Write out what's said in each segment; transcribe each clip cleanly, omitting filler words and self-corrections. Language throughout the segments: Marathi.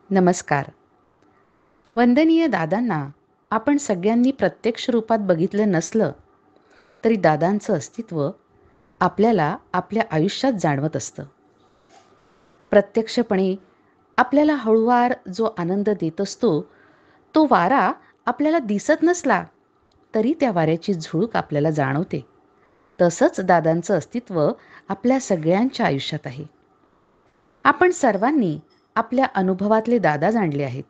नमस्कार. वंदनीय दादांना आपण सगळ्यांनी प्रत्यक्ष रूपात बघितलं नसलं तरी दादांचं अस्तित्व आपल्याला आपल्या आयुष्यात जाणवत असतं. प्रत्यक्षपणे आपल्याला हळूवार जो आनंद देत असतो, तो वारा आपल्याला दिसत नसला तरी त्या वाऱ्याची झुळूक आपल्याला जाणवते. तसंच दादांचं अस्तित्व आपल्या सगळ्यांच्या आयुष्यात आहे. आपण सर्वांनी आपल्या अनुभवातले दादा जाणले आहेत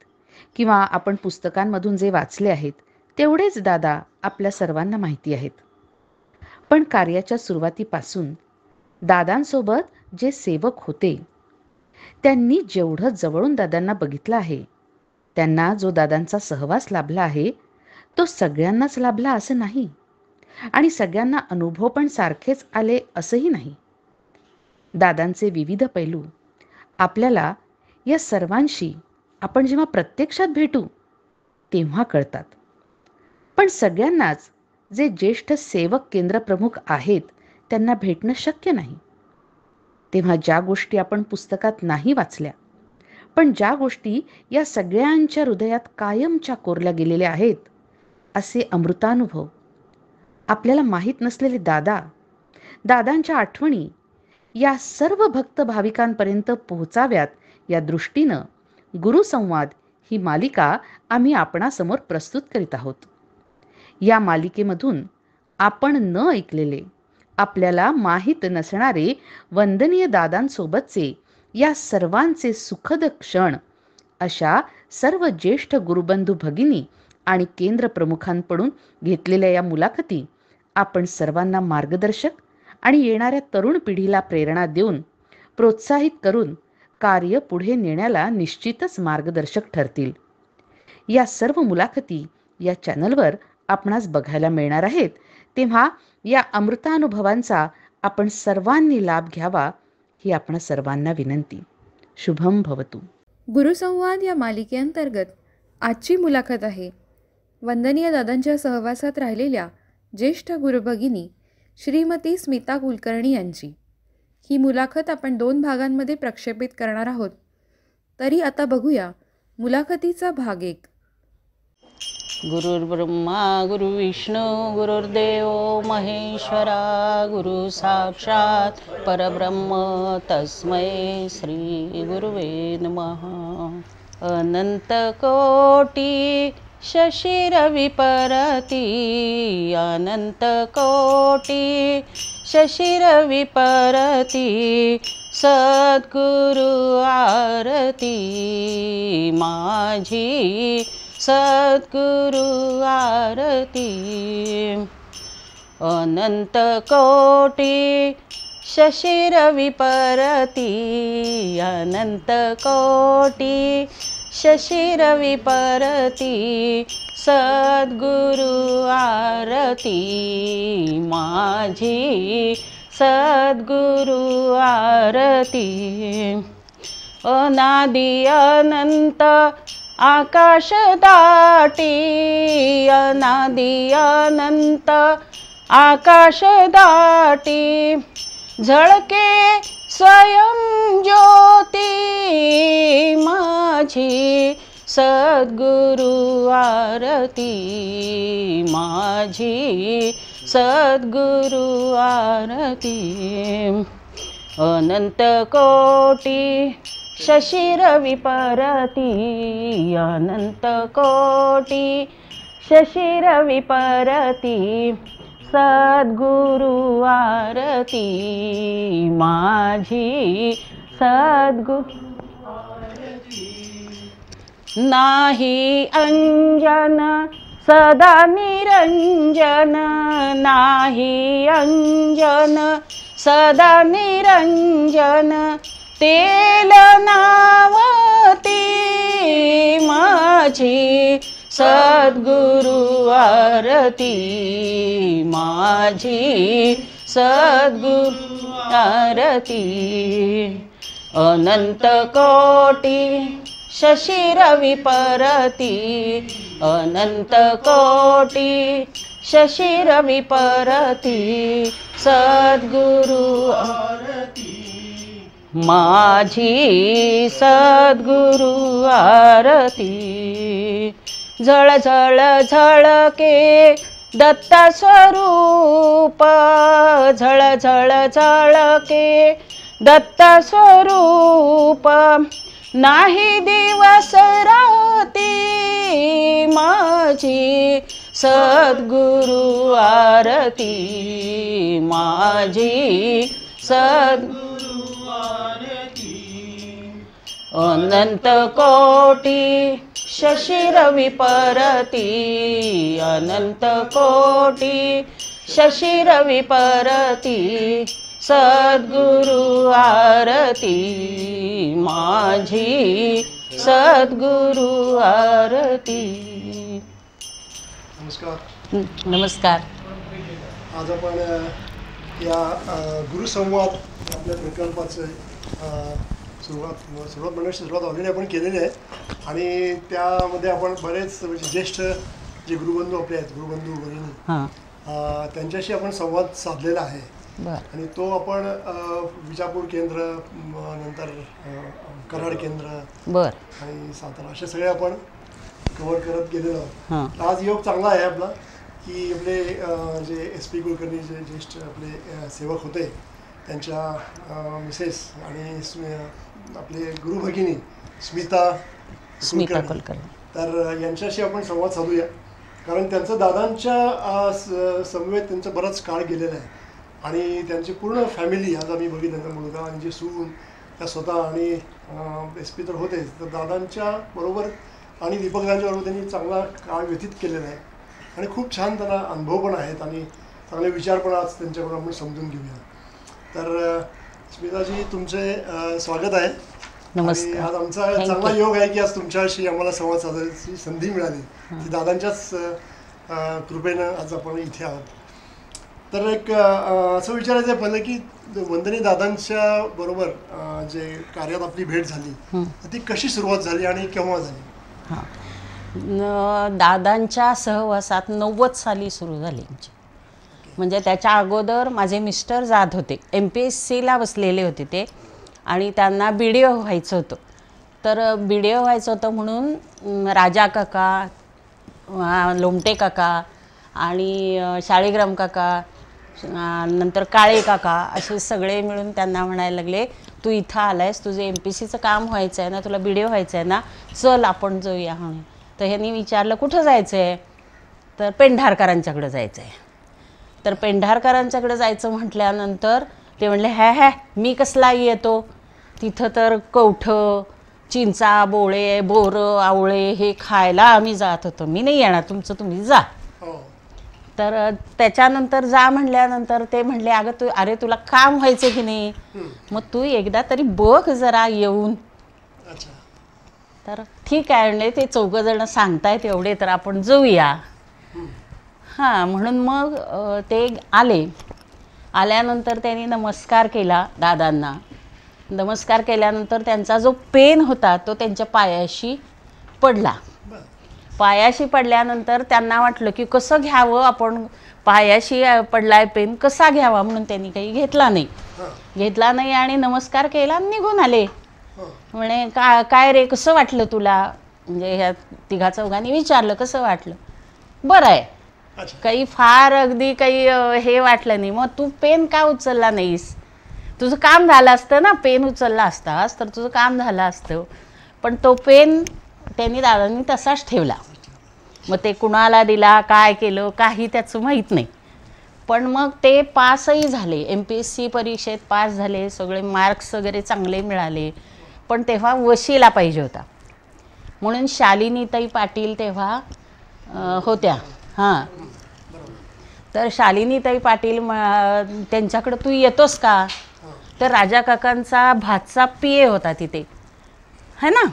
किंवा आपण पुस्तकांमधून जे वाचले आहेत तेवढेच दादा आपल्या सर्वांना माहिती आहेत. पण कार्याच्या सुरुवातीपासून दादांसोबत जे सेवक होते त्यांनी जेवढं जवळून दादांना बघितलं आहे, त्यांना जो दादांचा सहवास लाभला आहे तो सगळ्यांनाच लाभला असं नाही आणि सगळ्यांना अनुभव पण सारखेच आले असंही नाही. दादांचे विविध पैलू आपल्याला या सर्वांशी आपण जेव्हा प्रत्यक्षात भेटू तेव्हा कळतात. पण सगळ्यांनाच जे ज्येष्ठ सेवक केंद्रप्रमुख आहेत त्यांना भेटणं शक्य नाही. तेव्हा ज्या गोष्टी आपण पुस्तकात नाही वाचल्या, पण ज्या गोष्टी या सगळ्यांच्या हृदयात कायमच्या कोरल्या गेलेल्या आहेत, असे अमृतानुभव आपल्याला माहीत नसलेले दादा, दादांच्या आठवणी या सर्व भक्त भाविकांपर्यंत पोहोचाव्यात या दृष्टीनं गुरुसंवाद ही मालिका आम्ही आपणासमोर प्रस्तुत करीत आहोत. या मालिकेमधून आपण न ऐकलेले, आपल्याला माहीत नसणारे वंदनीय दादांसोबतचे या सर्वांचे सुखद क्षण अशा सर्व ज्येष्ठ गुरुबंधू भगिनी आणि केंद्रप्रमुखांकडून घेतलेल्या या मुलाखती आपण सर्वांना मार्गदर्शक आणि येणाऱ्या तरुण पिढीला प्रेरणा देऊन प्रोत्साहित करून कार्य पुढे नेण्याला निश्चितच मार्गदर्शक ठरतील. या सर्व मुलाखती या चॅनलवर आपणास बघायला मिळणार आहेत. तेव्हा या अमृतानुभवांचा आपण सर्वांनी लाभ घ्यावा ही आपण सर्वांना विनंती. शुभम भवतु. गुरुसंवाद या मालिकेअंतर्गत आजची मुलाखत आहे वंदनीय दादांच्या सहवासात राहिलेल्या ज्येष्ठ गुरुभगिनी श्रीमती स्मिता कुलकर्णी यांची. ही मुलाखत आपण 2 भागांमध्ये प्रक्षेपित करणार आहोत. तरी आता बघूया मुलाखतीचा भाग 1. गुरुर्ब्रह्मा गुरुविष्णू गुरुर्देव महेश्वरा गुरु साक्षात परब्रह्म तस्मै श्री गुरुवे नमः. अनंत कोटी शशिर विपरती अनंत कोटी शशिर विपरती सद्गुरु आरती माझी सद्गुरु आरती. अनंत कोटी शशिर विपरती अनंत कोटी शशिर विपरती सद्गुरु आरती माझी सद्गुरु आरती. अनादि अनंत आकाश दाटी अनादि अनंत आकाश दाटी झळके स्वयं ज्योती माझी सद्गुरु आरती माझी सद्गुरु आरती. अनंत कोटी शशिर विपरती अनंत कोटी शशिर विपरती सद्गुरु आरती माझी सद्गुरु. नाही अंजन सदा निरंजन नाही अंजन सदा निरंजन तेल नावती माझी सद्गुरु आरती माझी सद्गुरु आरती. अनंत कोटी शशिर विपरती अनंत कोटी शशिर विपरती सद्गुरु आरती माझी सद्गुरु आरती झळ झळ झळके दत्ता स्वरूप झळ झळ झळके दत्ता स्वरूप नाही दिवस राती माझी सद्गुरु आरती माझी सद्गुरु आरती अनंत कोटी शशी रवी परती अनंत कोटी शशी रवी परती सद्गुरु आरती माझी सद्गुरु आरती. नमस्कार. नमस्कार. आज आपण या गुरुसंवाद आपल्या प्रकल्पाचं सुरुवात ऑलरेडी आपण केलेली आहे आणि त्यामध्ये आपण बरेच म्हणजे ज्येष्ठ जे गुरुबंधू आपले आहेत गुरुबंधू भगिनी त्यांच्याशी आपण संवाद साधलेला आहे आणि तो आपण विजापूर केंद्र नंतर कराड केंद्र आणि सातारा असे सगळे आपण कव्हर करत गेलेलो आहोत. आज योग चांगला आहे आपला की आपले जे SP कुलकर्णी जे ज्येष्ठ आपले सेवक होते त्यांच्या मिसेस आणि आपले गुरु भगिनी स्मिता कुलकर्णी तर यांच्याशी आपण संवाद साधूया कारण त्यांचं दादांच्या समवेत त्यांचं बराच काळ गेलेला आहे आणि त्यांची पूर्ण फॅमिली आज आम्ही बघितलं त्यांचा मुलगा आणि जे सून त्या स्वतः आणि SP तर होतेच तर दादांच्या बरोबर आणि दीपकदांच्या बरोबर त्यांनी चांगला काळ व्यतीत केलेला आहे आणि खूप छान त्यांना अनुभव पण आहेत आणि चांगले विचार पण आज त्यांच्याकडून आपण समजून घेऊया. तर स्मिताजी तुमचे स्वागत आहे. नमस्कार. आज आमचा चांगला योग आहे की आज तुमच्याशी आम्हाला संवाद साधायची संधी मिळाली ती दादांच्याच कृपेनं आज आपण इथे आहोत. तर एक असं विचारायचं आहे पहिलं की वंदनी दादांच्या बरोबर जे कार्यात आपली भेट झाली ती कशी सुरुवात झाली आणि केव्हा झाली? दादांच्या सहवासात 90 साली सुरू झाली म्हणजे त्याच्या अगोदर माझे मिस्टर जात होते MPSCला बसलेले होते ते आणि त्यांना BDO व्हायचं होतं. तर BDO व्हायचं होतं म्हणून राजा काका लोमटे काका आणि शाळीग्राम काका नंतर काळे काका असे सगळे मिळून त्यांना म्हणायला लागले तू इथं आलायस तुझं MPSCचं काम व्हायचं आहे ना तुला BDO व्हायचं आहे ना चल आपण जाऊया म्हणून. तर ह्यांनी विचारलं कुठं जायचं आहे तर पेंढारकरांच्याकडं जायचं आहे. तर पेंढारकरांच्याकडे जायचं म्हटल्यानंतर ते म्हणले ह्या मी कसला येतो तिथं तर कवठं चिंचा बोळे बोरं आवळे हे खायला आम्ही जात होतो मी नाही येणार तुमचं तुम्ही जा. तर त्याच्यानंतर जा म्हणल्यानंतर ते म्हणले अरे तुला काम व्हायचं की नाही मग तू एकदा तरी बघ जरा येऊन. तर ठीक आहे म्हणजे ते 4 जण सांगतायत एवढे तर आपण जाऊया. म्हणून मग ते आल्यानंतर त्यांनी नमस्कार केला दादांना. नमस्कार केल्यानंतर त्यांचा जो पेन होता तो त्यांच्या पायाशी पडला. पायाशी पडल्यानंतर त्यांना वाटलं की कसं घ्यावं आपण पायाशी पडलाय पेन कसा घ्यावा म्हणून त्यांनी काही घेतला नाही आणि नमस्कार केला निघून आले. म्हणे काय रे कसं वाटलं तुला म्हणजे ह्या 3-4 विचारलं कसं वाटलं बरं आहे काही फार अगदी काही हे वाटलं नाही. मग तू पेन का उचलला नाहीस तुझं काम झालं असतं ना पेन उचलला असतास तर तुझं काम झालं असतं. पण तो पेन त्यांनी दादांनी तसाच ठेवला. मग ते कुणाला दिला काय केलं काही त्याचं माहीत नाही. पण मग ते पासही झाले MPSC परीक्षेत पास झाले सगळे मार्क्स वगैरे चांगले मिळाले. पण तेव्हा वशिला पाहिजे होता म्हणून शालिनीताई पाटील तेव्हा होत्या. तर शालिनीताई पाटील त्यांच्याकडे तू येतोस का तर राजा काकांचा भाचा PA होता तिथे है ना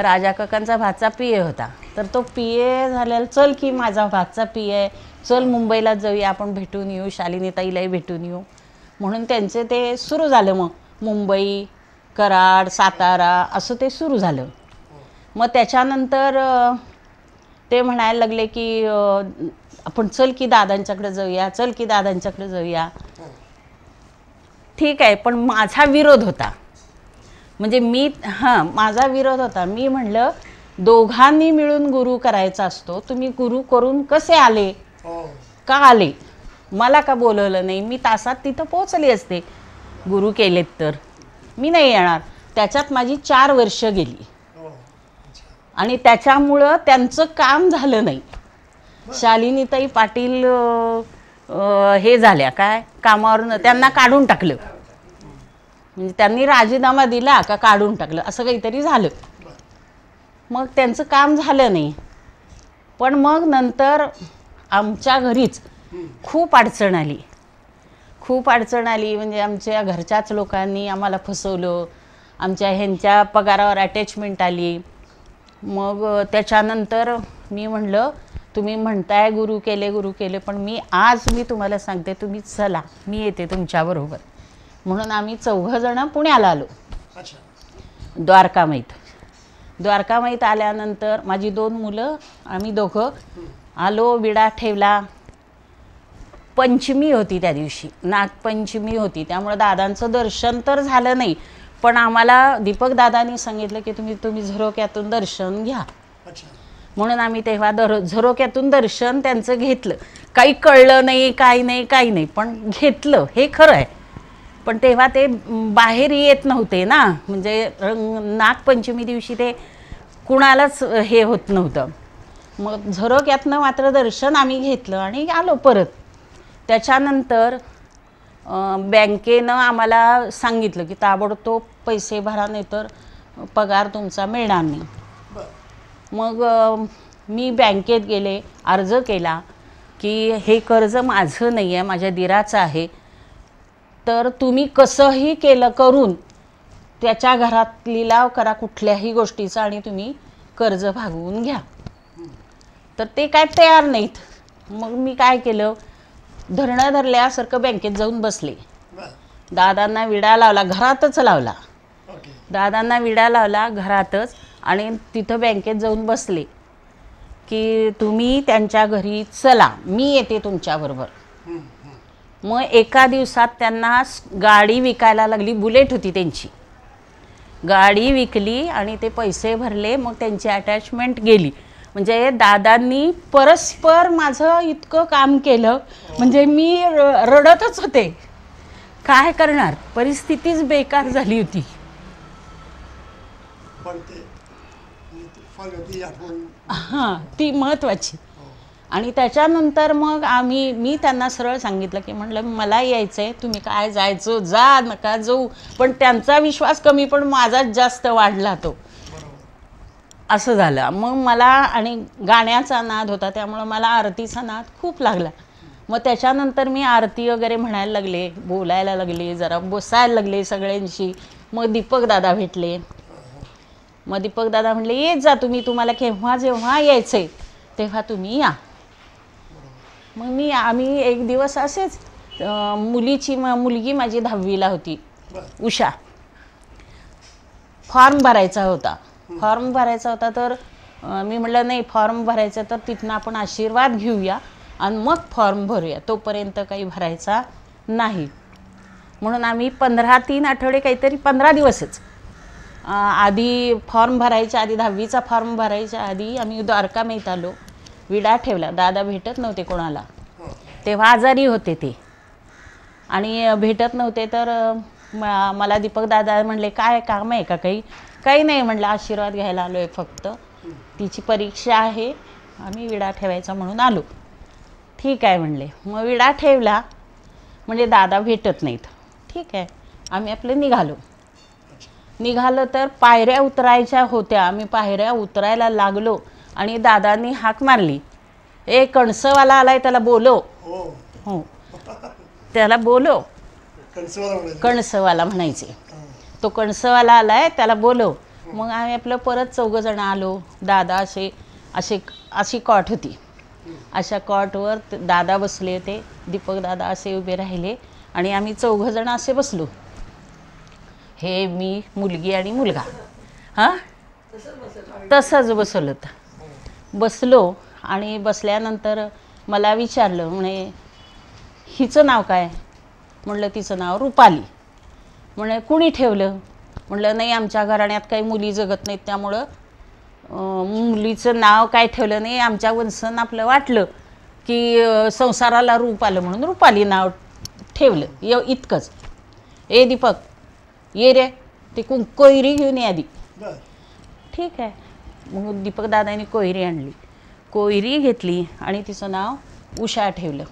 राजा काकांचा भाचा PA होता. तर तो PA झालेला चल की माझा भाचा PA आहे चल मुंबईला जाऊया आपण भेटून येऊ शालिनीताईलाही भेटून येऊ म्हणून त्यांचे ते सुरू झालं. मग मुंबई कराड सातारा असं ते सुरू झालं. मग त्याच्यानंतर ते म्हणायला लागले की आपण चल की दादांच्याकडे जाऊया चल की दादांच्याकडे जाऊया. ठीक आहे, पण माझा विरोध होता. म्हणजे माझा विरोध होता. मी म्हणलं दोघांनी मिळून गुरु करायचा असतो, तुम्ही गुरु करून कसे आले, का आले, मला का बोलवलं नाही, मी तासात तिथं पोहोचले असते गुरु केलेत तर. मी नाही येणार. त्याच्यात माझी 4 वर्ष गेली आणि त्याच्यामुळं त्यांचं काम झालं नाही. शालिनीताई पाटील हे झाल्या काय कामावरनं, त्यांना काढून टाकलं. म्हणजे त्यांनी राजीनामा दिला का काढून टाकलं असं काहीतरी झालं. मग त्यांचं काम झालं नाही. पण मग नंतर आमच्या घरीच खूप अडचण आली, खूप अडचण आली. म्हणजे आमच्या घरच्याच लोकांनी आम्हाला फसवलं. आमच्या ह्यांच्या पगारावर अटॅचमेंट आली. मग त्याच्यानंतर मी म्हणलं तुम्ही म्हणताय गुरु केले, पण मी तुम्हाला सांगते, तुम्ही चला, मी येते तुमच्याबरोबर. म्हणून आम्ही 4 जण पुण्याला आलो. द्वारकामाईत आल्यानंतर माझी 2 मुलं, आम्ही दोघं आलो. विडा ठेवला. पंचमी होती त्या दिवशी, नागपंचमी होती. त्यामुळे दादांचं दर्शन तर झालं नाही, पण आम्हाला दीपक दादांनी सांगितलं की तुम्ही झरोक्यातून दर्शन घ्या. म्हणून आम्ही तेव्हा झरोक्यातून दर्शन त्यांचं घेतलं. काही कळलं नाही, काही नाही, पण घेतलं हे खरं आहे. पण तेव्हा ते बाहेर येत नव्हते ना, म्हणजे नागपंचमी दिवशी ते कुणालाच हे होत नव्हतं. मग झरोक्यातनं मात्र दर्शन आम्ही घेतलं आणि आलो परत. त्याच्यानंतर बँकेनं आम्हाला सांगितलं की ताबडतोब पैसे भरा, नाही तर पगार तुमचा मिळणार नाही. मग मी बँकेत गेले, अर्ज केला की हे कर्ज माझं नाही आहे, माझ्या दिराचं आहे, तर तुम्ही कसंही केलं करून त्याच्या घरात लिलाव करा कुठल्याही गोष्टीचा आणि तुम्ही कर्ज भागवून घ्या. तर ते काय तयार नाहीत. मग मी काय केलं, धरणं धरल्यासारखं बँकेत जाऊन बसले. दादांना विडा लावला, घरातच लावला. दादांना विडा लावला घरातच आणि तिथं बँकेत जाऊन बसले की तुम्ही त्यांच्या घरी चला, मी येते तुमच्याबरोबर. मग एका दिवसात त्यांना गाडी विकायला लागली. बुलेट होती त्यांची, गाडी विकली आणि ते पैसे भरले. मग त्यांची अटॅचमेंट गेली. म्हणजे दादांनी परस्पर माझं इतकं काम केलं, म्हणजे मी रडतच होते. काय करणार, परिस्थितीच बेकार झाली होती. हां, ती महत्त्वाची. आणि त्याच्यानंतर मग मी त्यांना सरळ सांगितलं की म्हणलं मला यायचं आहे, तुम्ही काय जायचं जा, नका जाऊ. पण त्यांचा विश्वास कमी, पण माझाच जास्त वाढला तो. असं झालं. मग मला आणि गाण्याचा नाद होता, त्यामुळं मला आरतीचा नाद खूप लागला. मग त्याच्यानंतर मी आरती वगैरे म्हणायला लागले, बोलायला लागले, जरा बसायला लागले सगळ्यांशी. मग दीपक दादा भेटले. मग दीपक दादा म्हणले येत जा तुम्ही, तुम्हाला केव्हा जेव्हा यायचं आहे तेव्हा तुम्ही या. मग आम्ही एक दिवस असेच, मुलगी माझी 10वीला होती, उषा. फॉर्म भरायचा होता. तर मी म्हटलं नाही, फॉर्म भरायचा तर तिथनं आपण आशीर्वाद घेऊया आणि मग फॉर्म भरूया, तोपर्यंत काही भरायचा नाही. म्हणून आम्ही 3 आठवडे, काहीतरी 15 दिवसच आधी फॉर्म भरायच्या आधी, 10वीचा फॉर्म भरायच्या आधी आम्ही द्वारकामाईत आलो. विडा ठेवला. दादा भेटत नव्हते कोणाला, तेव्हा आजारी होते ते आणि भेटत नव्हते. तर मला दीपक दादा म्हणले काय काम आहे का, काही नाही. म्हटलं आशीर्वाद घ्यायला आलो आहे फक्त, तिची परीक्षा आहे, आम्ही विडा ठेवायचा म्हणून आलो. ठीक आहे म्हणले. मग विडा ठेवला. म्हणजे दादा भेटत नाहीत. ठीक आहे, आम्ही आपलं निघालो. तर पायऱ्या उतरायच्या होत्या. आम्ही पायऱ्या उतरायला लागलो आणि दादांनी हाक मारली, ए कणसवाला आलाय, त्याला बोलव. हो, त्याला बोलव. कणसवाला म्हणायचे. तो कणसवाला आलाय, त्याला बोलव. मग आम्ही आपलं परत 4 जण आलो. दादा अशी कॉट होती, अशा कॉटवर दादा बसले होते, दीपक दादा असे उभे राहिले आणि आम्ही 4 जण असे बसलो. हे मी, मुलगी आणि मुलगा. हां, तसंच बसलो. आणि बसल्यानंतर मला विचारलं, म्हणे हिचं नाव काय. म्हटलं तिचं नाव रुपाली. म्हणे कुणी ठेवलं? म्हटलं नाही, आमच्या घराण्यात काही मुली जगत नाहीत, त्यामुळं मुलीचं नाव काय ठेवलं नाही. आमच्या वंशन आपलं वाटलं की संसाराला रूप आलं म्हणून रूपाली नाव ठेवलं, इतकंच. ए दीपक, ये रे, ते कोयरी घेऊन ये आधी. ठीक आहे. मग दीपक दादाने कोयरी आणली, कोयरी घेतली आणि तिचं नाव उषा ठेवलं.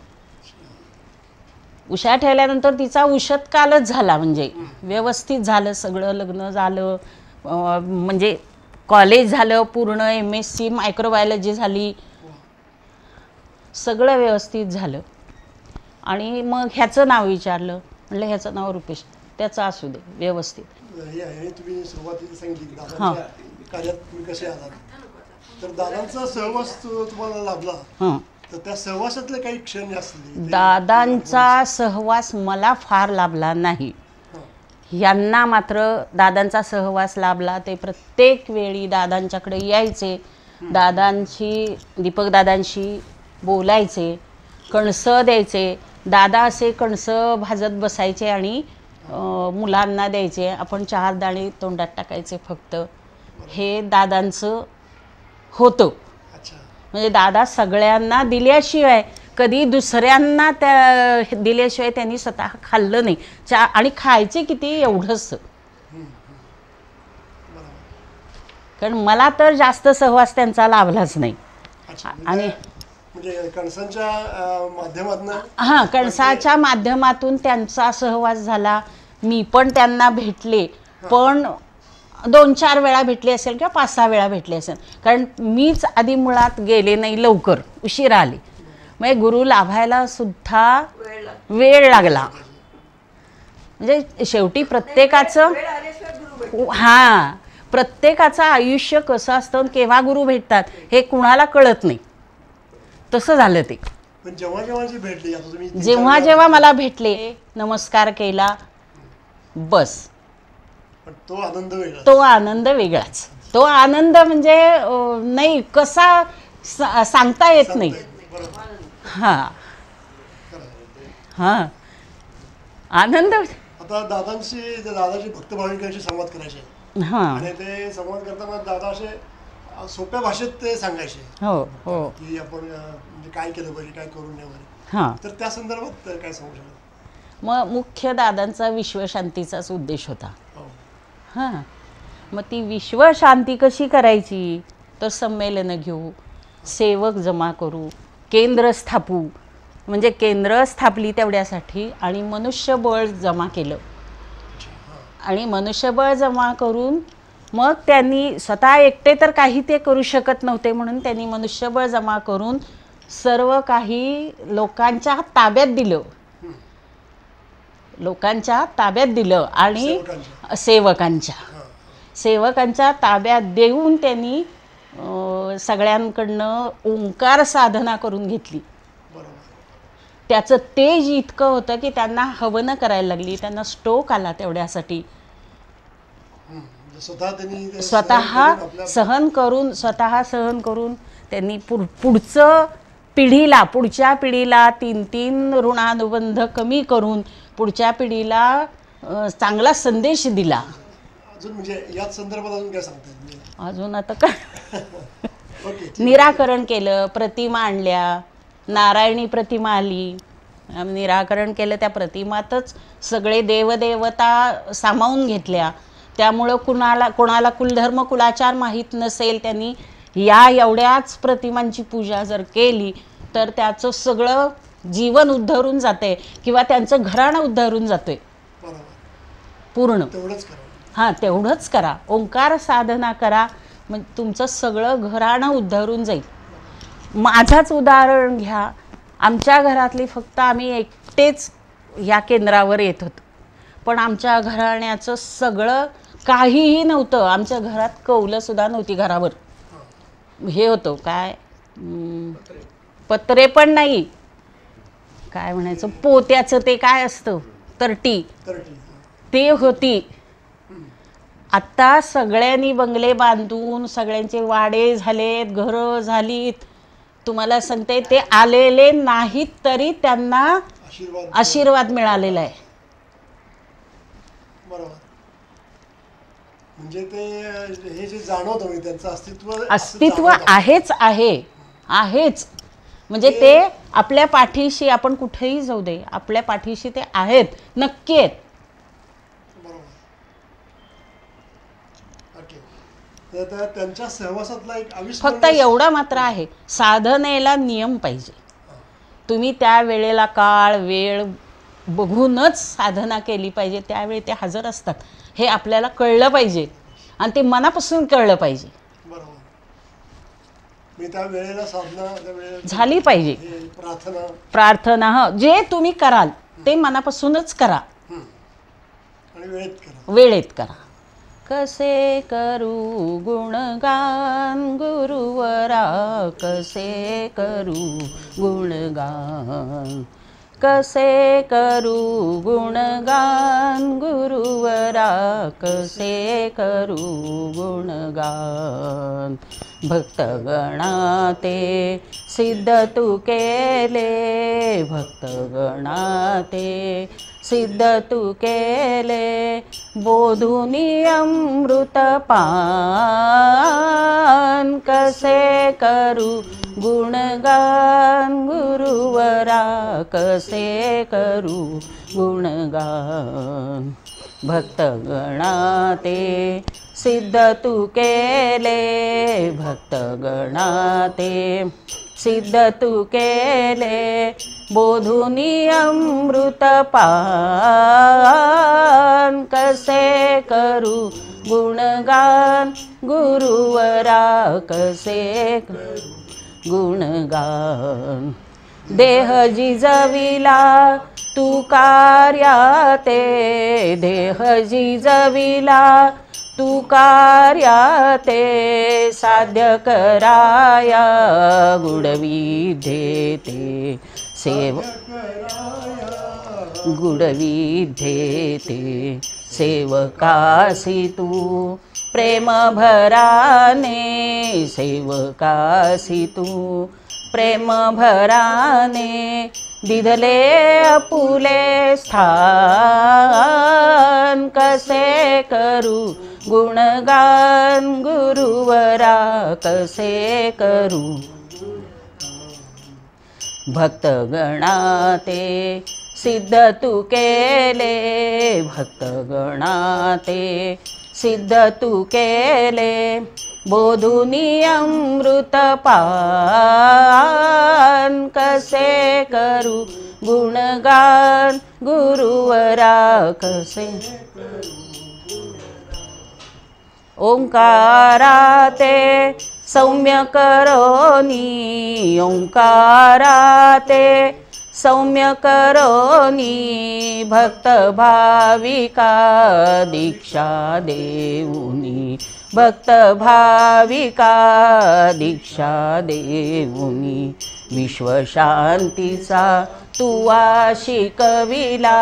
उषा ठेवल्यानंतर तिचा उषतकालच झाला, म्हणजे व्यवस्थित झालं सगळं. लग्न झालं, म्हणजे कॉलेज झालं पूर्ण, MSc मायक्रोबायोलॉजी झाली, सगळं व्यवस्थित झालं. आणि मग ह्याचं नाव विचारलं, म्हटलं ह्याचं नाव रुपेश, त्याचं असू दे व्यवस्थित. तुम्ही सुरुवातीला सांगितली दादांच्या कार्यात तुम्ही कसे आलात, तर दादांचा सहवास तुम्हाला लाभला, तर त्या सहवासातले काही क्षण असले? दादांचा सहवास मला फार लाभला नाही, यांना मात्र दादांचा सहवास लाभला. ते प्रत्येक वेळी दादांच्याकडे यायचे, दादांशी, दीपक दादांशी बोलायचे, कणसं द्यायचे. दादा असे कणसं भाजत बसायचे आणि मुलांना द्यायचे. आपण 4 दाणे तोंडात टाकायचे फक्त. हे दादांचं होतं. म्हणजे दादा सगळ्यांना दिल्याशिवाय, कधी दुसऱ्यांना त्या दिल्याशिवाय त्यांनी स्वतः खाल्लं नाही. आणि खायचे किती एवढंच. कारण मला तर जास्त सहवास त्यांचा लाभलाच नाही. आणि कणसांच्या माध्यमातून, हां, कणसाच्या माध्यमातून त्यांचा सहवास झाला. मी पण त्यांना भेटले, पण 2-4 वेळा भेटले असेल किंवा 5-6 वेळा भेटले असेल. कारण मीच आधी मुळात गेले नाही, लवकर उशिरा आले. म्हणजे गुरु लाभायला सुद्धा वेळ लागला. म्हणजे शेवटी प्रत्येकाचं, हां, प्रत्येकाचं आयुष्य कसं असतं, केव्हा गुरु भेटतात हे कुणाला कळत नाही. तसं झालं ते. जेव्हा जेव्हा मला भेटले, नमस्कार केला, बस. तो आनंद वेगळाच. तो आनंद म्हणजे नाही कसा सांगता येत नाही. हां हां, आनंद. आता दादाची भक्त भाविकांशी संवाद करायचे, हां, आणि ते संवाद करताना दादा असे सोप्या भाषेत ते सांगायचे, हो हो, की आपण म्हणजे काय केलं पाहिजे, काय करू नये वगैरे. हां, तर त्या संदर्भात काय सांगू शकतो? मग मुख्य दादांचा विश्वशांतीचाच उद्देश होता. हां, मग ती विश्वशांती कशी करायची, तर संमेलनं घेऊ, सेवक जमा करू, केंद्र स्थापू. म्हणजे केंद्र स्थापली तेवढ्यासाठी, आणि मनुष्यबळ जमा केलं. आणि मनुष्यबळ जमा करून मग त्यांनी स्वतः एकटे तर काही ते करू शकत नव्हते, म्हणून त्यांनी मनुष्यबळ जमा करून सर्व काही लोकांच्या ताब्यात दिलं. लोकांच्या ताब्यात दिलं आणि सेवकांच्या ताब्यात देऊन त्यांनी सगळ्यांकडनं ओंकार साधना करून घेतली. त्याचं तेज इतकं होतं की त्यांना हवनं करायला लागली, त्यांना स्ट्रोक आला. तेवढ्यासाठी स्वतः सहन करून त्यांनी पुढच्या पिढीला 3 ऋणानुबंध कमी करून पुढच्या पिढीला चांगला संदेश दिला. म्हणजे याच संदर्भात अजून काय सांगता? अजून आता काय निराकरण केलं, प्रतिमा आणल्या, नारायणी प्रतिमा आली, निराकरण केलं. त्या प्रतिमातच सगळे देवदेवता सामावून घेतल्या. त्यामुळं कोणाला कुलधर्म कुलाचार माहीत नसेल, त्यांनी एवढ्याच प्रतिमांची पूजा जर केली तर त्याचं सगळं जीवन उद्धरून जाते, किंवा त्यांचं घराणं उद्धरून जातोय पूर्ण. हां, तेवढंच करा, ओंकार साधना करा, मग तुमचं सगळं घराणं उद्धरून जाईल. माझाच उदाहरण घ्या. आमच्या घरातली फक्त आम्ही एकटेच या केंद्रावर येत होतो, पण आमच्या घराण्याचं सगळं काहीही नव्हतं. आमच्या घरात कौलंसुद्धा नव्हती घरावर. हे होतं काय, पत्रे पण नाही, काय म्हणायचं, पोत्याचं ते काय असतं, तरटी, ते होती. आत्ता सगळ्यांनी बंगले बांधून सगळ्यांचे वाडे झालेत, घरं झालीत. तुम्हाला सांगते, ते आलेले नाहीत तरी त्यांना आशीर्वाद मिळालेला आहे. बरोबर. म्हणजे ते हे जे जाणवतं म्हणजे त्यांचं अस्तित्व आहेच आहेच. म्हणजे ते आपल्या पाठीशी, आपण कुठेही जाऊ दे, आपल्या पाठीशी ते आहेत, नक्की आहेत. बरोबर. त्यांच्या सहवासातला एक फक्त एवढा मात्र आहे, साधनेला नियम पाहिजे. तुम्ही त्या वेळेला काळ वेळ बघूनच साधना केली पाहिजे. त्यावेळी ते हजर असतात हे आपल्याला कळलं पाहिजे आणि ते मनापासून कळलं पाहिजे. त्या वेळेला साधना झाली पाहिजे. प्रार्थना जे तुम्ही कराल ते मनापासूनच करा आणि वेळेत करा. कसे करू गुणगान गुरुवरा, कसे करू गुणगान, कसे करू गुणगान गुरुवरा, कसे करू गुणगान. भक्तगणा ते सिद्ध तू केले, भक्तगणा ते सिद्ध तू केले, बोधुनी अमृत पान, कसे करू गुणगान गुरुवरा, कसे करू गुणगान. भक्तगणा ते सिद्ध तू केले, भक्तगणा ते सिद्ध तू केले, बोधुनी अमृत पान, कसे करू गुणगान गुरुवरा, कसे करू गुणगान. देह जिजविला तू कार्याते, देह जिजविला तू कार्याते, साध्य कराया गुणविद्ये ते सेव, गुणविद्ये ते सेवकासी तू प्रेम भराने, सेवकासी तू प्रेम भराने, दिधले आपुले स्थान, कसे करू गुणगान गुरुवरा, कसे करू. भक्तगणा ते सिद्ध तू केले, भक्तगणा ते सिद्ध तू केले, बोधुनी अमृत पान, कसे करू गुणगान गुरुवरा, कसे. ओंकाराते सौम्य करोनी, ओंकाराते सौम्य करोनी, भक्त भाविका दीक्षा देऊनी, भक्त भाविका दीक्षा देऊनी, विश्वशांतीचा तुवा शिकविला,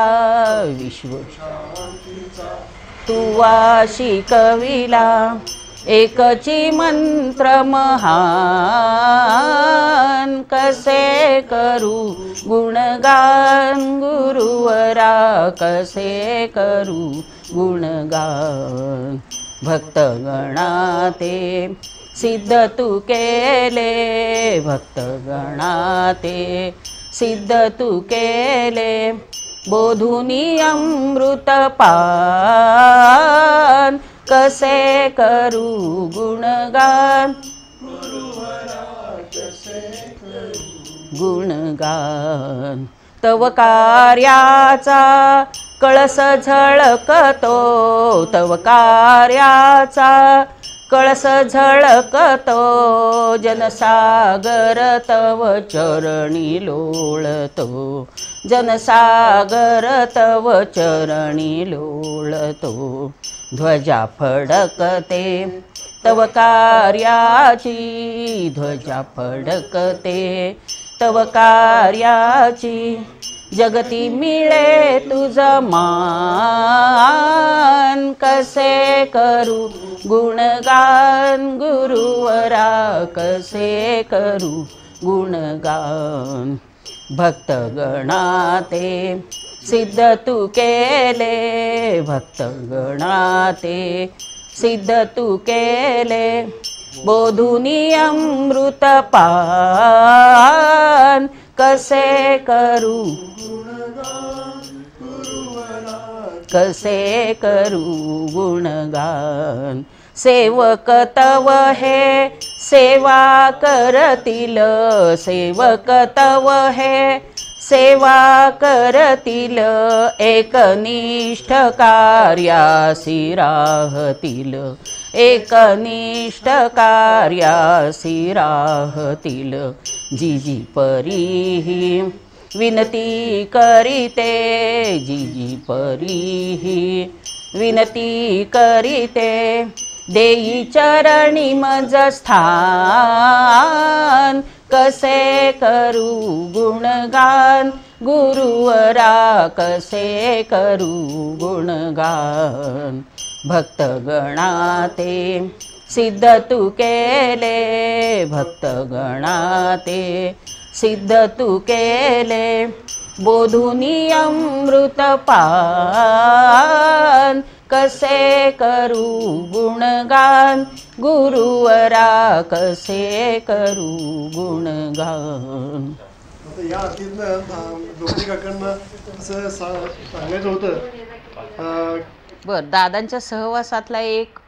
विश्वशांतीचा तुवा शिकविला, एकची मंत्र महान, कसे करू गुणगान गुरुवरा, कसे करू गुणगान. भक्तगणा ते सिद्ध तू केले, भक्तगणा ते सिद्ध तू केले, बोधुनी अमृत पान, कसे करू गुणगान गुणगान. तव कार्याचा कळस झळकतो, तव कार्याचा कळस झळकतो, जनसागर तव चरणी लोळतो, जनसागर तव चरणी लोळतो, ध्वजा फडकते तव कार्याची, ध्वजा फडकते तव कार्याची, जगती मिळे तुझ मान, कसे करू गुणगान गुरुवरा, कसे करू गुणगान. भक्तगणा ते सिद्ध तू केले भक्तगणाते, सिद्ध तू केले बोधुनी अमृतपान, कसे करू कसे करू गुणगान, सेवक तव हे सेवा करतील, सेवक तव हे सेवा करतील, एकनिष्ठ कार्यासी राहतील, एकनिष्ठ कार्यासी राहतील, जी परीही विनती करीते, जी परीही विनती करीते, देई चरणी मज स्थान, कसे करू गुणगान गुरुवरा, कसे करू गुणगान, भक्तगणाते सिद्ध तू केले, भक्तगणाते सिद्ध तू केले, बोधुनी अमृतपान, कसे करू गुणगान गुरुवरा, कसे करू गुणगान. आता या आरतीतनं डोंगरे काकांना असं सांगायचं होतं. बरं, दादांच्या सहवासातला एक,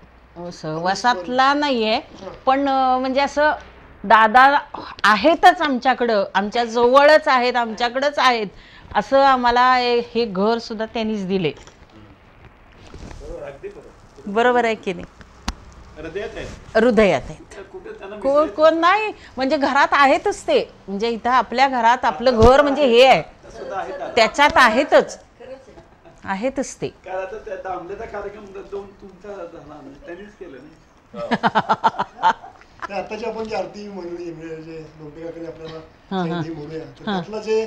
सहवासातला नाही आहे पण म्हणजे असं दादा आहेतच आमच्याकडं, आमच्या जवळच आहेत, आमच्याकडंच आहेत असं आम्हाला हे घर सुद्धा त्यांनीच दिले. बरोबर आहे की नाही? हृदयात आहेत. कोण कोण नाही म्हणजे घरात आहेतच ते, म्हणजे इथं आपल्या घरात आपलं घर म्हणजे हे आहे, त्याच्यात आहेतच, आहेतच ते. आताची आपण जी आरती म्हणली म्हणजे डोंगरे काकांनी आपल्याला म्हणूया, त्यातलं जे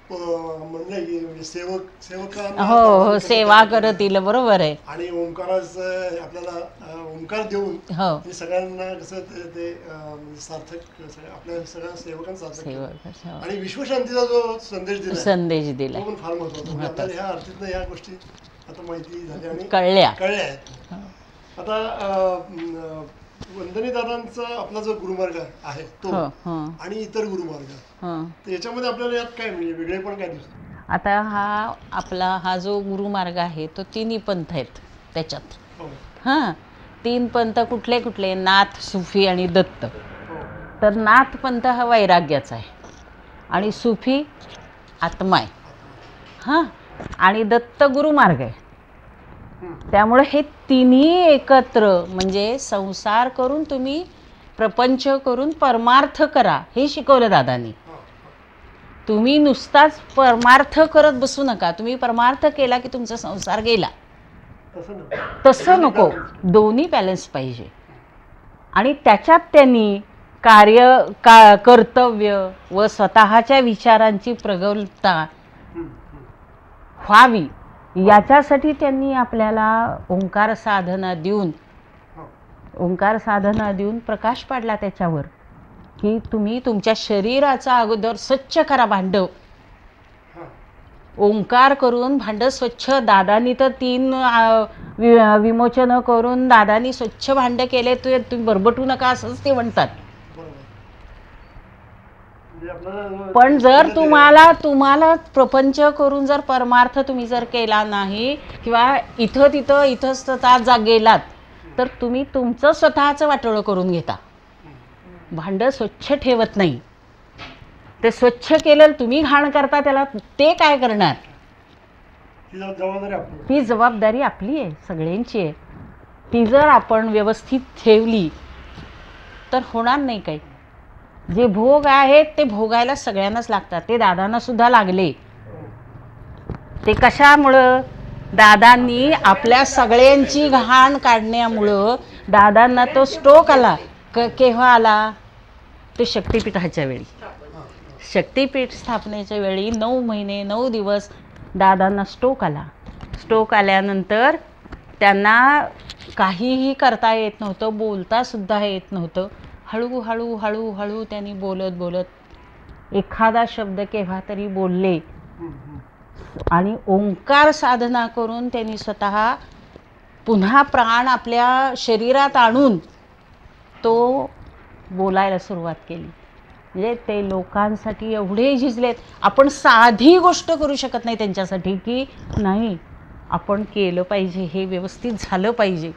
म्हणलंय की म्हणजे सेवक सेवकांना हो हो सेवा करतील, बरोबर आहे. आणि ओंकाराचं आपल्याला ओंकार देऊन सगळ्यांना कसं ते सार्थक आपल्या सगळ्या सेवकांना सार्थक आणि विश्वशांतीचा जो संदेश दिला तो पण फार महत्वाचा. आपल्याला ह्या आरतीतनं ह्या गोष्टी आता माहिती झाल्या आणि कळल्या आहेत. आता वंदनी दादांचा आपला जो गुरुमार्ग आहे तो आणि इतर गुरुमार्ग, याच्यामध्ये आपल्याला यात काय म्हणजे वेगळे पण काय दिसतं? आता हा जो गुरुमार्ग आहे तो तिन्ही पंथ आहेत त्याच्यात. तीन पंथ कुठले कुठले? नाथ, सुफी आणि दत्त. तर नाथ पंथ हा वैराग्याचा आहे आणि सुफी आत्मा आहे, आणि दत्त गुरुमार्ग आहे. त्यामुळे हे तिन्ही एकत्र म्हणजे संसार करून तुम्ही प्रपंच करून परमार्थ करा हे शिकवलं दादांनी. तुम्ही नुसताच परमार्थ करत बसू नका, तुम्ही परमार्थ केला की तुमचा संसार गेला, तसं नको. दोन्ही बॅलन्स पाहिजे. आणि त्याच्यात त्यांनी कर्तव्य व स्वतःच्या विचारांची प्रगल्भता व्हावी याच्यासाठी त्यांनी आपल्याला ओंकार साधना देऊन प्रकाश पाडला त्याच्यावर की तुम्ही तुमच्या शरीराचा अगोदर स्वच्छ करा भांड. ओंकार करून भांड स्वच्छ. दादानी तर 3 विमोचन करून दादानी स्वच्छ भांड केले. तुम्ही बरबटू नका असंच ते म्हणतात. पण जर तुम्हाला प्रपंच करून जर परमार्थ तुम्ही जर केला नाही किंवा इथंच गेलात तर तुम्ही तुमचं स्वतःचं वाटोळं करून घेता. भांड स्वच्छ ठेवत नाही. ते स्वच्छ केलं तुम्ही घाण करता त्याला, ते काय करणार? ही जबाबदारी आपली आहे, सगळ्यांची आहे. ती जर आपण व्यवस्थित ठेवली तर होणार नाही काही. जे भोग आहेत ते भोगायला सगळ्यांनाच लागतात. ते दादांना सुद्धा लागले. ते कशामुळं? दादांनी आपल्या सगळ्यांची घाण काढण्यामुळं दादांना तो स्ट्रोक आला. केव्हा आला? ते शक्तिपीठाच्या वेळी. शक्तिपीठ स्थापनेच्या वेळी 9 महिने 9 दिवस दादांना स्ट्रोक आला. स्ट्रोक आल्यानंतर त्यांना काहीही करता येत नव्हतं, बोलता सुद्धा येत नव्हतं. हळूहळू त्यांनी बोलत एखादा शब्द केव्हा तरी बोलले आणि ओंकार साधना करून त्यांनी स्वतः पुन्हा प्राण आपल्या शरीरात आणून तो बोलायला सुरुवात केली. म्हणजे ते लोकांसाठी एवढे झिजलेत. आपण साधी गोष्ट करू शकत नाही त्यांच्यासाठी, की नाही आपण केलं पाहिजे, हे व्यवस्थित झालं पाहिजे.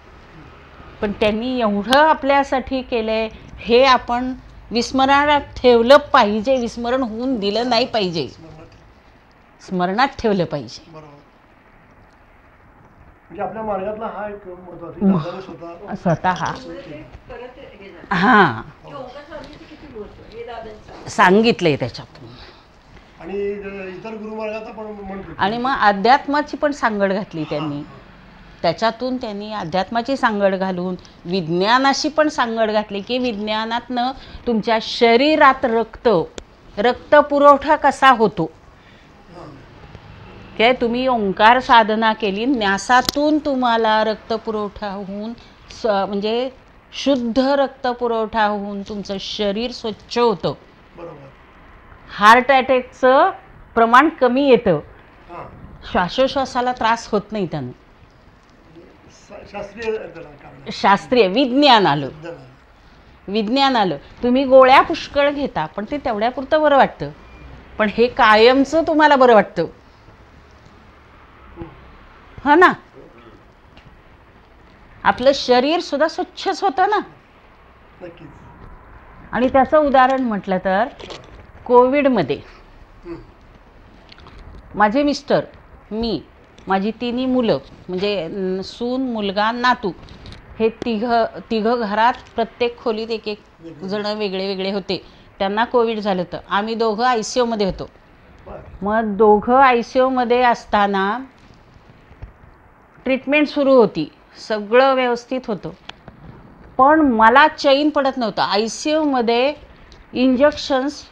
पण त्यांनी एवढं आपल्यासाठी केलंय हे आपण विस्मरणात ठेवलं पाहिजे. विस्मरण होऊन दिलं नाही पाहिजे, स्मरणात ठेवलं पाहिजे. म्हणजे आपल्या मार्गातला हा एक महत्त्वाचा स्वतः हां सांगितलंय त्याच्यातून. आणि इतर गुरुमार्गात आपण म्हणतो. आणि मग अध्यात्माची पण सांगड घातली त्यांनी. त्याच्यातून त्यांनी अध्यात्माची सांगड घालून विज्ञानाशी पण सांगड घातली, की विज्ञानातनं तुमच्या शरीरात रक्त पुरवठा कसा होतो. काय तुम्ही ओंकार साधना केली, न्यासातून तुम्हाला रक्तपुरवठा होऊन म्हणजे शुद्ध रक्तपुरवठा होऊन तुमचं शरीर स्वच्छ होतं. हार्ट अटॅकचं प्रमाण कमी येतं. श्वासोश्वासाला त्रास होत नाही त्यानं. शास्त्रीय विज्ञान आलं. तुम्ही गोळ्या पुष्कळ घेता पण ते तेवढ्यापुरतं बरं वाटतं, पण हे कायमचं तुम्हाला बरं वाटतं. हा ना, आपलं शरीर सुद्धा स्वच्छच होतं ना. आणि त्याचं उदाहरण म्हटलं तर कोविडमध्ये माझे मिस्टर, मी, माझी 3 मुलं म्हणजे सून, मुलगा, नातू, हे तिघं घरात प्रत्येक खोलीत एक जण वेगळे वेगळे होते. त्यांना कोविड झालं होतं. आम्ही दोघं ICU मध्ये होतो. मग दोघं ICU मध्ये असताना ट्रीटमेंट सुरू होती, सगळं व्यवस्थित होतं, पण मला चैन पडत नव्हतं. ICU मध्ये इंजेक्शन्स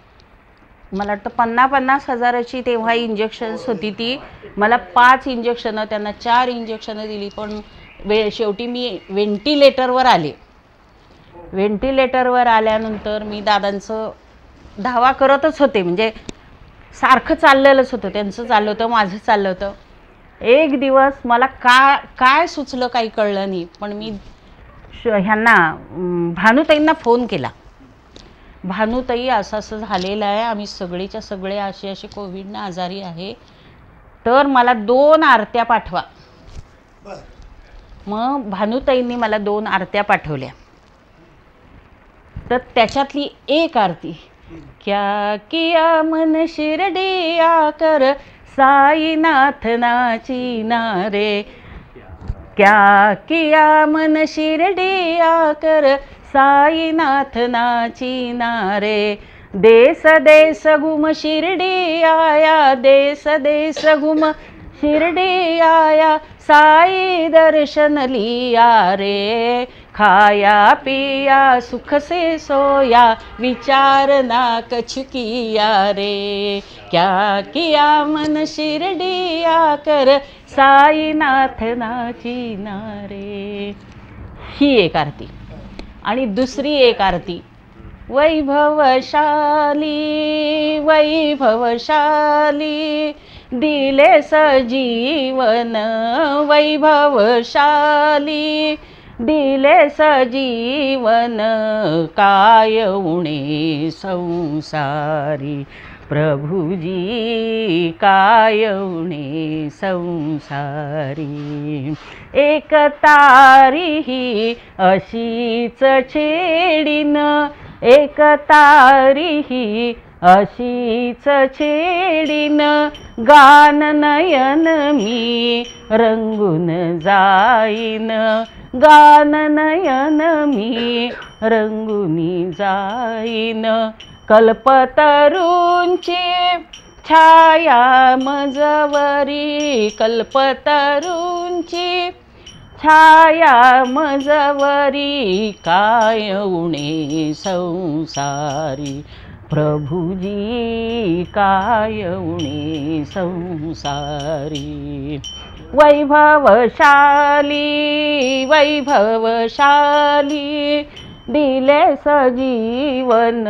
मला वाटतं 50-50 हजाराची तेव्हा इंजेक्शन्स होती ती. मला 5 इंजेक्शनं, त्यांना 4 इंजेक्शनं दिली. पण शेवटी मी व्हेंटिलेटरवर आले. व्हेंटिलेटरवर आल्यानंतर मी दादांचं धावा करतच होते, म्हणजे सारखं चाललेलंच होतं. त्यांचं चाललं होतं, माझं चाललं होतं. एक दिवस मला काय सुचलं काही कळलं नाही, पण मी ह्यांना भानुताईंना फोन केला. भानुताई असं असं झालेलं आहे, आम्ही सगळेच्या सगळे असे कोविडनं आजारी आहे, तर मला 2 आरत्या पाठवा. मग भानुताईंनी मला 2 आरत्या पाठवल्या. तर त्याच्यातली एक आरती, क्या किया मन शिरडी आकर साईनाथ नाची नारे, क्या किया मन शिरडी आकर साईनाथ नाची नारे, देश देश घुम शिरडी आया, देश देश घुम शिरडी आया, साई दर्शन लिया रे, खाया पिया सुख से सोया, विचार ना कछु किया रे, क्या किया मन शिरडी आकर साईनाथ नाची नारे. ही एक आरती. आणि दुसरी एक आरती, वैभवशाली वैभवशाली दिले सजीवन, वैभवशाली दिले सजीवन, काय उणे संसारी प्रभुजी, काय उणे संसारी. एक तारी ही अशीच छेडीन, एक तारी ही अशीच छेडीन, गान नयन मी रंगून जाईन, गान नयन मी रंगुनी जाईन, कल्पतरूंची छाया मजवरी, कल्पतरूंची छाया मजवरी, काय उणे संसारी प्रभुजी, काय उणे संसारी. वैभवशाली वैभवशाली दिले सजीवन,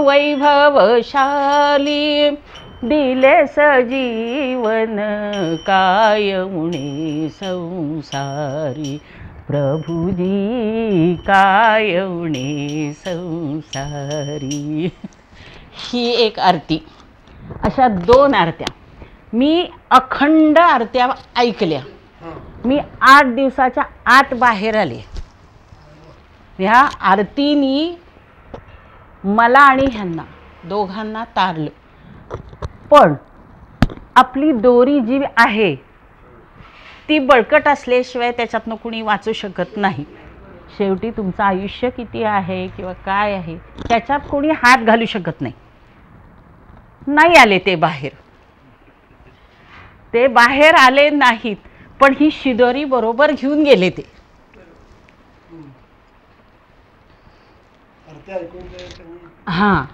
वैभवशाली दिले सजीवन काय उणे संसारी, प्रभुजी काय उणे संसारी. ही एक आरती. अशा 2 आरत्या मी अखंड आरत्या ऐकल्या. मी 8 दिवसाच्या आत बाहेर आले. ह्या आरतीनी मला आणि ह्यांना दोघांना तारलं. पण आपली दोरी जी आहे ती बळकट असल्याशिवाय त्याच्यातनं कुणी वाचू शकत नाही. शेवटी तुमचं आयुष्य किती आहे किंवा काय आहे त्याच्यात कोणी हात घालू शकत नाही. नाही आले ते बाहेर. ते बाहेर आले नाहीत, पण ही शिदोरी बरोबर घेऊन गेले ते. हां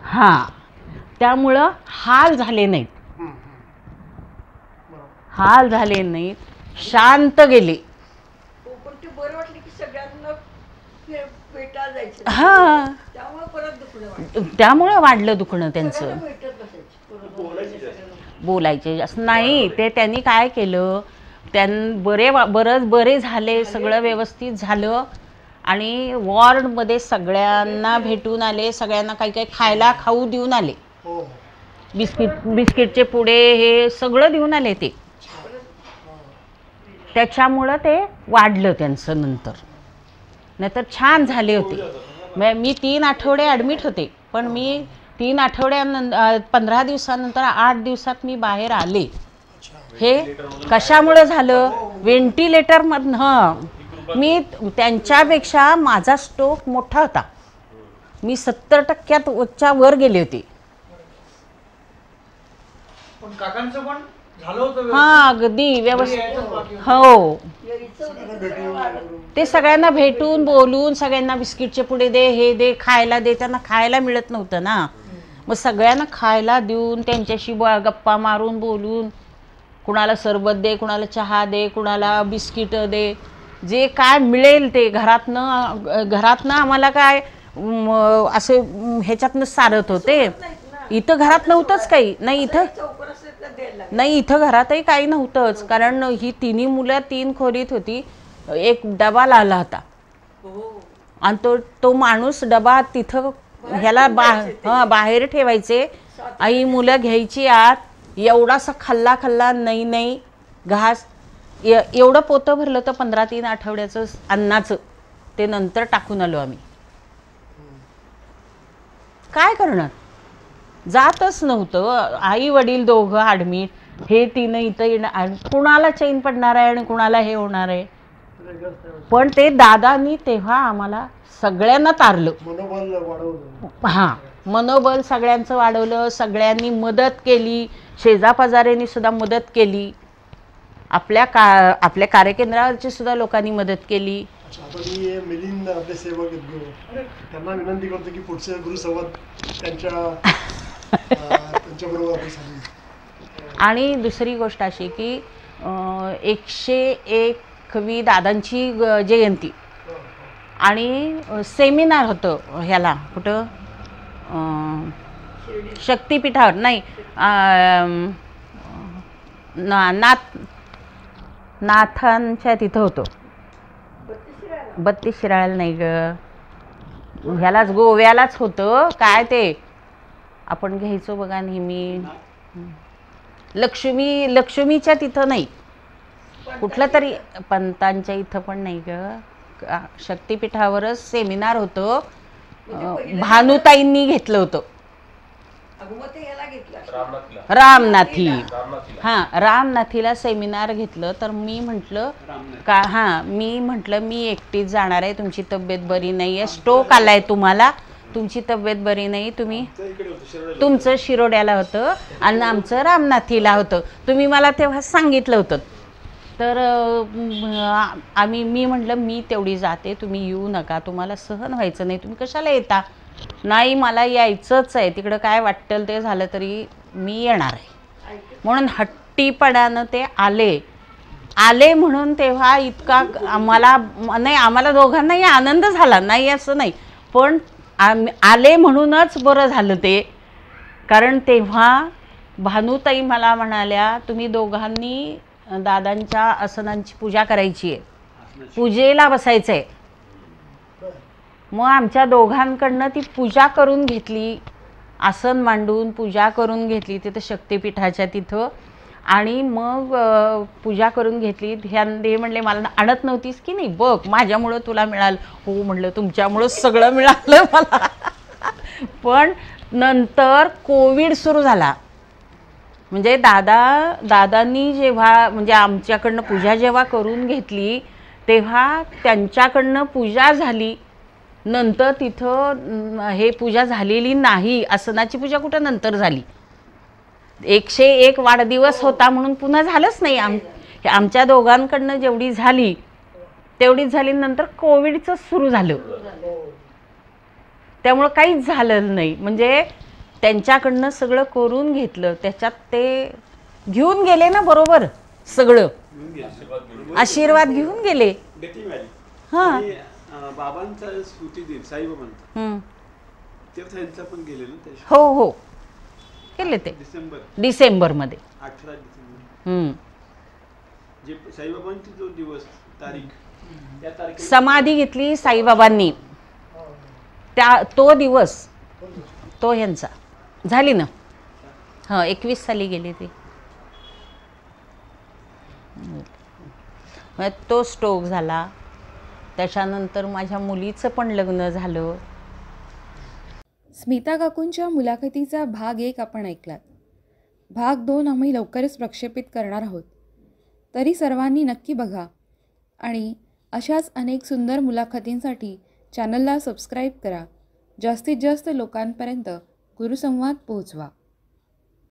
हां, त्यामुळं हाल झाले नाहीत. हाल झाले नाहीत, शांत गेले. हां, त्यामुळं वाढलं दुखणं त्यांचं. बोलायचे असं नाही. ते त्यांनी काय केलं, बरे झाले, सगळं व्यवस्थित झालं आणि वॉर्डमध्ये सगळ्यांना भेटून आले. सगळ्यांना काही काही खायला खाऊ देऊन आले. बिस्किटचे पुडे हे सगळं देऊन आले ते. त्याच्यामुळं ते वाढलं त्यांचं नंतर. नाहीतर छान झाले होते. मी 3 आठवडे ॲडमिट होते, पण मी 3 आठवड्यानंतर 15 दिवसानंतर 8 दिवसात मी बाहेर आले. हे कशामुळे झालं? व्हेंटिलेटरमधनं. मी त्यांच्यापेक्षा माझा स्ट्रोक मोठा होता. मी 70% वर गेले होते. हां, अगदी व्यवस्थित. हो, ते सगळ्यांना भेटून बोलून सगळ्यांना बिस्किटचे पुडे दे, हे दे, खायला दे. त्यांना खायला मिळत नव्हतं ना. मग सगळ्यांना खायला देऊन त्यांच्याशी गप्पा मारून बोलून, कुणाला सरबत दे, कुणाला चहा दे, कुणाला बिस्किट दे, जे काय मिळेल ते. घरातनं आम्हाला काय असं ह्याच्यातनं सारत होते. इथं घरात नव्हतंच काही. नाही, इथं घरातही काही नव्हतंच. कारण ही 3 मुलं 3 खोलीत होती. एक डबा लावला होता आणि तो माणूस डबा तिथं ह्याला बाहेर ठेवायचे. आई मुलं घ्यायची आत. एवढासा खाल्ला नाही घास. एवढं पोतं भरलं तर 15-3 आठवड्याचं अन्नाचं. ते नंतर टाकून आलो आम्ही. काय करणार? जातच नव्हतं. आई वडील दोघं ॲडमिट. हे 3 इथं येणार. कुणाला चैन पडणार आहे आणि कुणाला हे होणार आहे. पण ते दादांनी तेव्हा आम्हाला सगळ्यांना तारलं. हां, मनोबल सगळ्यांचं वाढवलं. सगळ्यांनी मदत केली. शेजापाजाऱ्यांनी सुद्धा मदत केली. आपल्या कार्यकेंद्रावरची सुद्धा लोकांनी मदत केली. मिलिंद आपले सेवक त्यांना विनंती करतो की पुढचे गुरुसंवाद त्यांच्याबरोबर. आणि दुसरी गोष्ट अशी की 101वी दादांची जयंती आणि सेमिनार होतं ह्याला कुठं शक्तिपीठावर. नाही, नाथांच्या तिथं होतं. 32 शिराळ्याला नाही ग, ह्यालाच गोव्यालाच होतं. काय ते आपण घ्यायचो बघा नेहमी, लक्ष्मीच्या तिथं नाही, कुठलं तरी पंतांच्या इथं पण नाही ग. शक्तिपीठावरच सेमिनार होतं. भानुताईंनी घेतलं होतं. रामनाथी. हां, रामनाथीला सेमिनार घेतलं. तर मी म्हटलं मी एकटीच जाणार आहे. तुमची तब्येत बरी नाही आहे, स्ट्रोक आलाय तुम्हाला, तुमची तब्येत बरी नाही, तुम्ही तुमचं शिरोड्याला होतं आणि आमचं रामनाथीला होतं. तुम्ही मला तेव्हा सांगितलं होतं. तर मी म्हटलं मी तेवढी जाते, तुम्ही येऊ नका, तुम्हाला सहन व्हायचं नाही, तुम्ही कशाला येता. नाही, मला यायचंच आहे, तिकडं काय वाटेल ते झालं तरी मी येणार आहे. म्हणून हट्टीपणानं ते आले म्हणून तेव्हा इतका आम्हाला दोघांनाही आनंद झाला नाही असं नाही, पण आले म्हणूनच बरं झालं ते. कारण तेव्हा भानुताई मला म्हणाल्या, तुम्ही दोघांनी दादांच्या आसनांची पूजा करायची आहे, पूजेला बसायचं आहे. मग आमच्या दोघांकडनं ती पूजा करून घेतली, आसन मांडून पूजा करून घेतली तिथं शक्तिपीठाच्या तिथं. आणि मग पूजा करून घेतली. हे म्हणले, मला आणत नव्हतीस की नाही, बघ माझ्यामुळं तुला मिळालं. हो म्हणलं, तुमच्यामुळं सगळं मिळालं मला. पण नंतर कोविड सुरू झाला. म्हणजे दादांनी जेव्हा म्हणजे आमच्याकडनं पूजा जेव्हा करून घेतली तेव्हा त्यांच्याकडनं पूजा झाली. नंतर तिथं हे पूजा झालेली नाही, आसनाची पूजा कुठं नंतर झाली. 101 वाढदिवस होता म्हणून पुन्हा झालंच नाही. आमच्या दोघांकडनं जेवढी झाली तेवढीच झाली. नंतर कोविडचं सुरू झालं, त्यामुळं काहीच झालं नाही. म्हणजे त्यांच्याकडनं सगळं करून घेतलं, त्याच्यात ते घेऊन गेले ना बरोबर सगळं, आशीर्वाद घेऊन गेले. हां, बाबांचा स्मृती दिन साईबाबांचा त्यांचा पण गेले ना. हो हो केले ते डिसेंबरमध्ये 18 डिसेंबर. जे साईबाबांची जो दिवस तारीख, त्या तारखेला समाधी घेतली साईबाबांनी, तो दिवस तो ह्यांचा झाली ना. हां, 21 साली गेले ते. तो स्ट्रोक झाला. त्याच्यानंतर माझ्या मुलीचं पण लग्न झालं. स्मिता काकूंच्या मुलाखतीचा भाग 1 आपण ऐकलात. भाग 2 आम्ही लवकरच प्रक्षेपित करणार आहोत. तरी सर्वांनी नक्की बघा आणि अशाच अनेक सुंदर मुलाखतींसाठी चॅनलला सबस्क्राईब करा. जास्तीत जास्त लोकांपर्यंत गुरुसंवाद पोहोचवा.